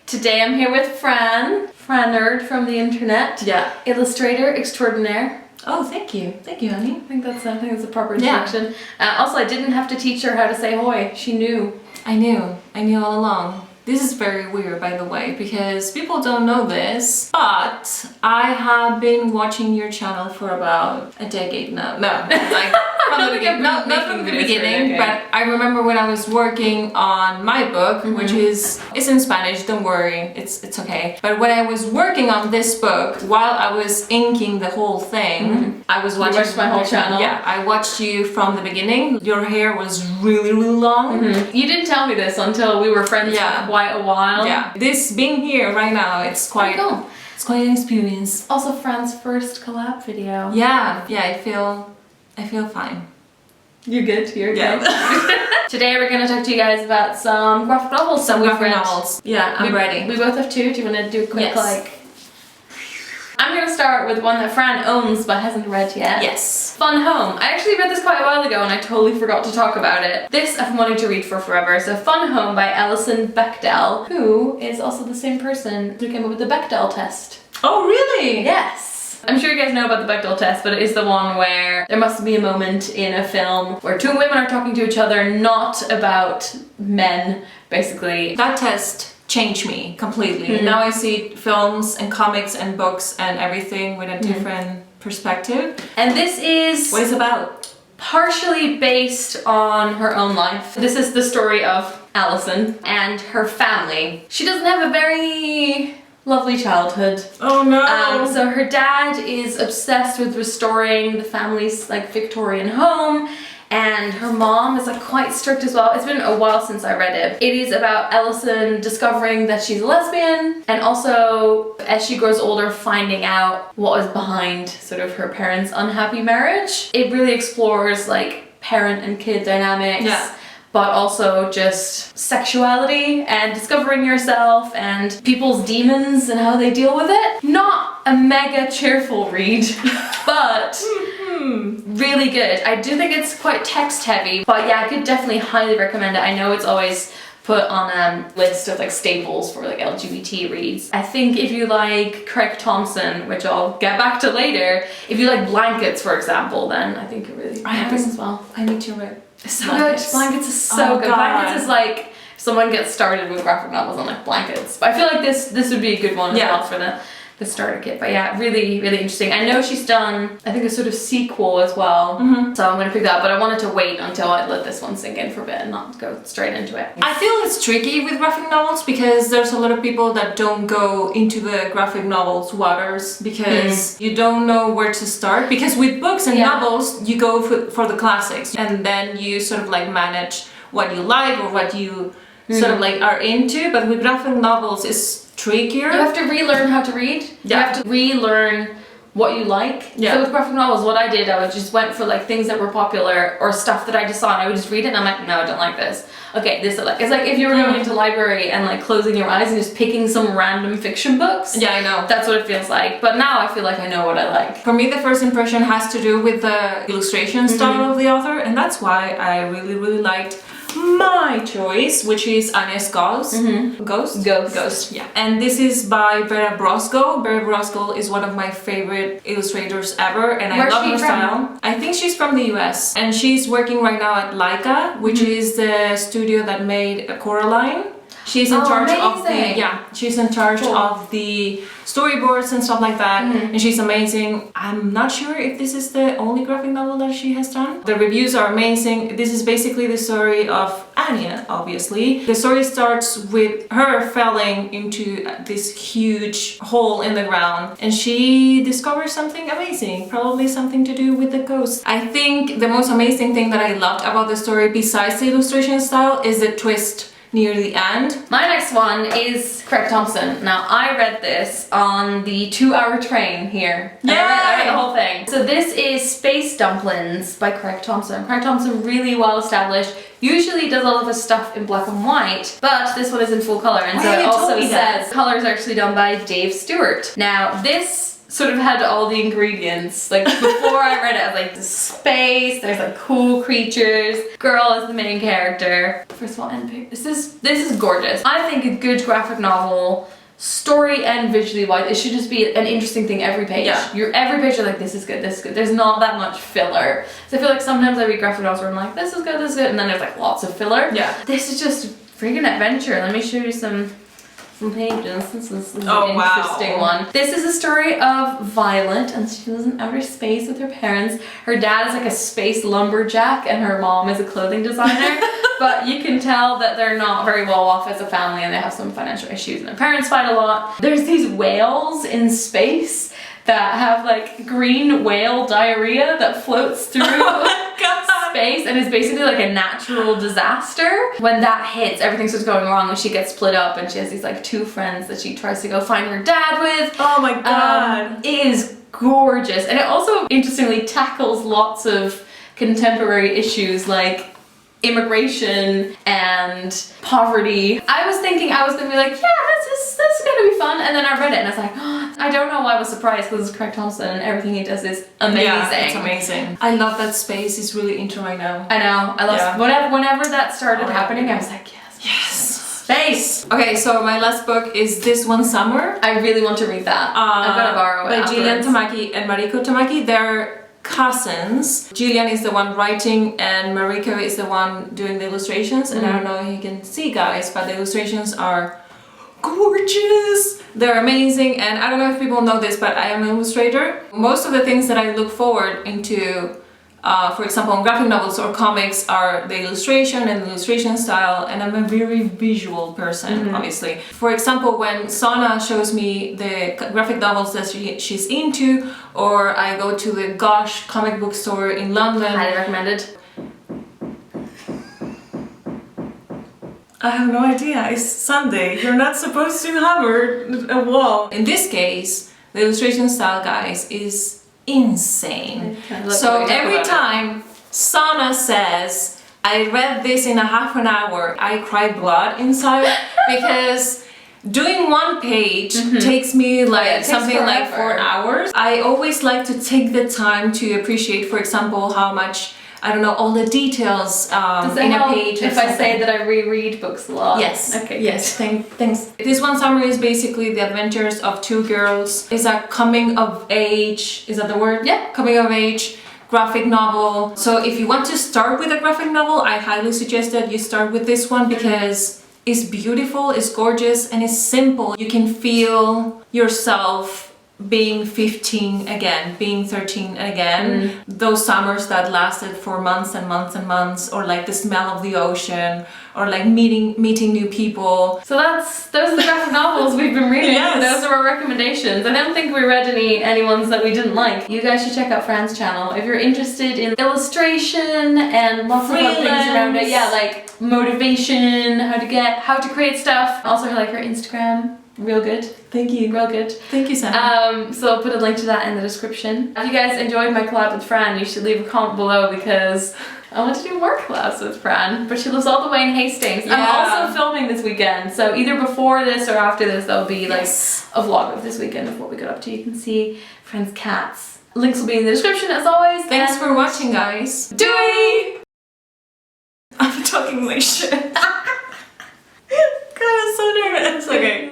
Today I'm here with Frannerd from the internet. Yeah. Illustrator extraordinaire. Oh, thank you. Thank you, honey. I think that's a proper introduction. Yeah. Also, I didn't have to teach her how to say hoi. She knew. I knew all along. This is very weird, by the way, because people don't know this, but I have been watching your channel for about a decade now. No, like from the beginning. Not from the beginning, but I remember when I was working on my book, which is in Spanish. Don't worry, it's okay. But when I was working on this book, while I was inking the whole thing, I was watching my whole channel. Yeah, I watched you from the beginning. Your hair was really long. You didn't tell me this until we were friends for quite a while. Yeah, this being here right now, it's quite cool. It's quite an experience. Also, Fran's first collab video. Yeah, I feel fine. You're good. You're good. Today we're gonna talk to you guys about some graphic novels. Novels. Yeah, I'm ready. We both have two. Do you want to do a quick I'm gonna start with one that Fran owns but hasn't read yet. Yes. Fun Home. I actually read this quite a while ago and I totally forgot to talk about it. This I've wanted to read for forever. So Fun Home by Alison Bechdel, who is also the same person who came up with the Bechdel test. Oh, really? Yes. I'm sure you guys know about the Bechdel test, but it is the one where there must be a moment in a film where two women are talking to each other, not about men, basically. That test changed me completely. Now I see films and comics and books and everything with a different perspective. And this is what it's about. Partially based on her own life. This is the story of Alison and her family. She doesn't have a very lovely childhood. Oh no! So her dad is obsessed with restoring the family's like Victorian home, and her mom is like quite strict as well. It's been a while since I read it. It is about Alison discovering that she's a lesbian, and also as she grows older finding out what was behind sort of her parents' unhappy marriage. It really explores like parent and kid dynamics. Yeah. But also just sexuality and discovering yourself and people's demons and how they deal with it. Not a mega cheerful read, but really good. I do think it's quite text heavy, but yeah, I could definitely highly recommend it. I know it's always put on a list of like staples for like LGBT reads. I think if you like Craig Thompson, which I'll get back to later, if you like Blankets, for example, then I think it really happens as well. I need to read. It's so good. Blankets is so good. God. Blankets is like someone gets started with graphic novels on like Blankets. But I feel like this would be a good one as well for the starter kit. But yeah, really interesting. I know she's done I think a sort of sequel as well. So I'm gonna pick that up, but I wanted to wait until I let this one sink in for a bit and not go straight into it. I feel it's tricky with graphic novels because there's a lot of people that don't go into the graphic novels waters because you don't know where to start. Because with books and novels, you go for the classics and then you sort of like manage what you like or what you sort of like are into. But with graphic novels, it's trickier. You have to relearn how to read. You have to relearn what you like. So with graphic novels, what I did, I just went for like things that were popular or stuff that I just saw and I would just read it and I'm like, no, I don't like this. Okay, this I like. It's like if you were going into the library and like closing your eyes and just picking some random fiction books. Yeah, I know. That's what it feels like. But now I feel like I know what I like. For me, the first impression has to do with the illustration style of the author, and that's why I really liked my choice, which is Anyas Ghost. Ghost. Yeah. And this is by Vera Brosgol. Vera Brosgol is one of my favorite illustrators ever, and I love her style. I think she's from the US, and she's working right now at Leica, which is the studio that made Coraline. She's in charge of the storyboards and stuff like that, and she's amazing. I'm not sure if this is the only graphic novel that she has done. The reviews are amazing. This is basically the story of Anya, obviously. The story starts with her falling into this huge hole in the ground, and she discovers something amazing, probably something to do with the ghost. I think the most amazing thing that I loved about the story, besides the illustration style, is the twist near the end. My next one is Craig Thompson. Now I read this on the 2-hour train here. I read the whole thing. So this is Space Dumplins by Craig Thompson. Craig Thompson, really well established. Usually does all of his stuff in black and white, but this one is in full color, and so it also says color is actually done by Dave Stewart. Now this sort of had all the ingredients. Like before I read it, I was like, there's space, there's like cool creatures, girl is the main character. First of all, this is gorgeous. I think a good graphic novel, story and visually wise, it should just be an interesting thing every page. Yeah. Every page you're like, this is good, this is good. There's not that much filler. So I feel like sometimes I read graphic novels where I'm like, this is good, and then there's like lots of filler. Yeah. This is just freaking adventure. Let me show you some pages. This is an interesting one. This is a story of Violet, and she lives in outer space with her parents. Her dad is like a space lumberjack and her mom is a clothing designer. But you can tell that they're not very well off as a family and they have some financial issues and their parents fight a lot. There's these whales in space that have like green whale diarrhea that floats through space and is basically like a natural disaster. When that hits, everything starts going wrong and she gets split up and she has these like two friends that she tries to go find her dad with. Oh my god. It is gorgeous, and it also interestingly tackles lots of contemporary issues like immigration and poverty. I was thinking I was gonna be like, yeah, this is gonna be fun, and then I read it and I was like, oh, I don't know why I was surprised because it's Craig Thompson and everything he does is amazing. Yeah, it's amazing. I love that space is really into right now. I know. I love whenever that started happening, I was like, yes. Space! Okay, so my last book is This One Summer. I really want to read that. I'm gonna borrow it. By Jillian Tamaki and Mariko Tamaki. They're cousins. Jillian is the one writing and Mariko is the one doing the illustrations. And I don't know if you can see, guys, but the illustrations are gorgeous. They're amazing, and I don't know if people know this, but I am an illustrator. Most of the things that I look forward into, for example, in graphic novels or comics, are the illustration and the illustration style, and I'm a very visual person, obviously. For example, when Sana shows me the graphic novels that she's into, or I go to the Gosh comic book store in London. Highly recommended. I have no idea, it's Sunday, you're not supposed to hammer a wall. In this case, the illustration style, guys, is insane. So every time Sana says, I read this in a half an hour, I cry blood inside because doing one page takes me like something like 4 hours. I always like to take the time to appreciate, for example, how much, I don't know, all the details in a page. If I say that I reread books a lot? Yes. Okay. Yes. Thanks. This One Summer is basically the adventures of two girls. It's a coming of age. Is that the word? Yeah. Coming of age graphic novel. So if you want to start with a graphic novel, I highly suggest that you start with this one because it's beautiful, it's gorgeous, and it's simple. You can feel yourself being 15 again, being 13 again. Those summers that lasted for months and months and months, or like the smell of the ocean, or like meeting new people. So those are the graphic novels we've been reading. Yes. Those are our recommendations. I don't think we read any ones that we didn't like. You guys should check out Fran's channel if you're interested in illustration and lots of other things around it. Yeah, like motivation, how to create stuff. Also, like her Instagram. Real good. Thank you. Real good. Thank you, Sam. So I'll put a link to that in the description. If you guys enjoyed my collab with Fran, you should leave a comment below because I want to do more collabs with Fran, but she lives all the way in Hastings. Yeah. I'm also filming this weekend, so either before this or after this, there'll be like a vlog of this weekend of what we got up to. You can see Fran's cats. Links will be in the description as always. Thanks for watching, guys. Doei! I'm talking like shit. God, I'm so nervous. Okay.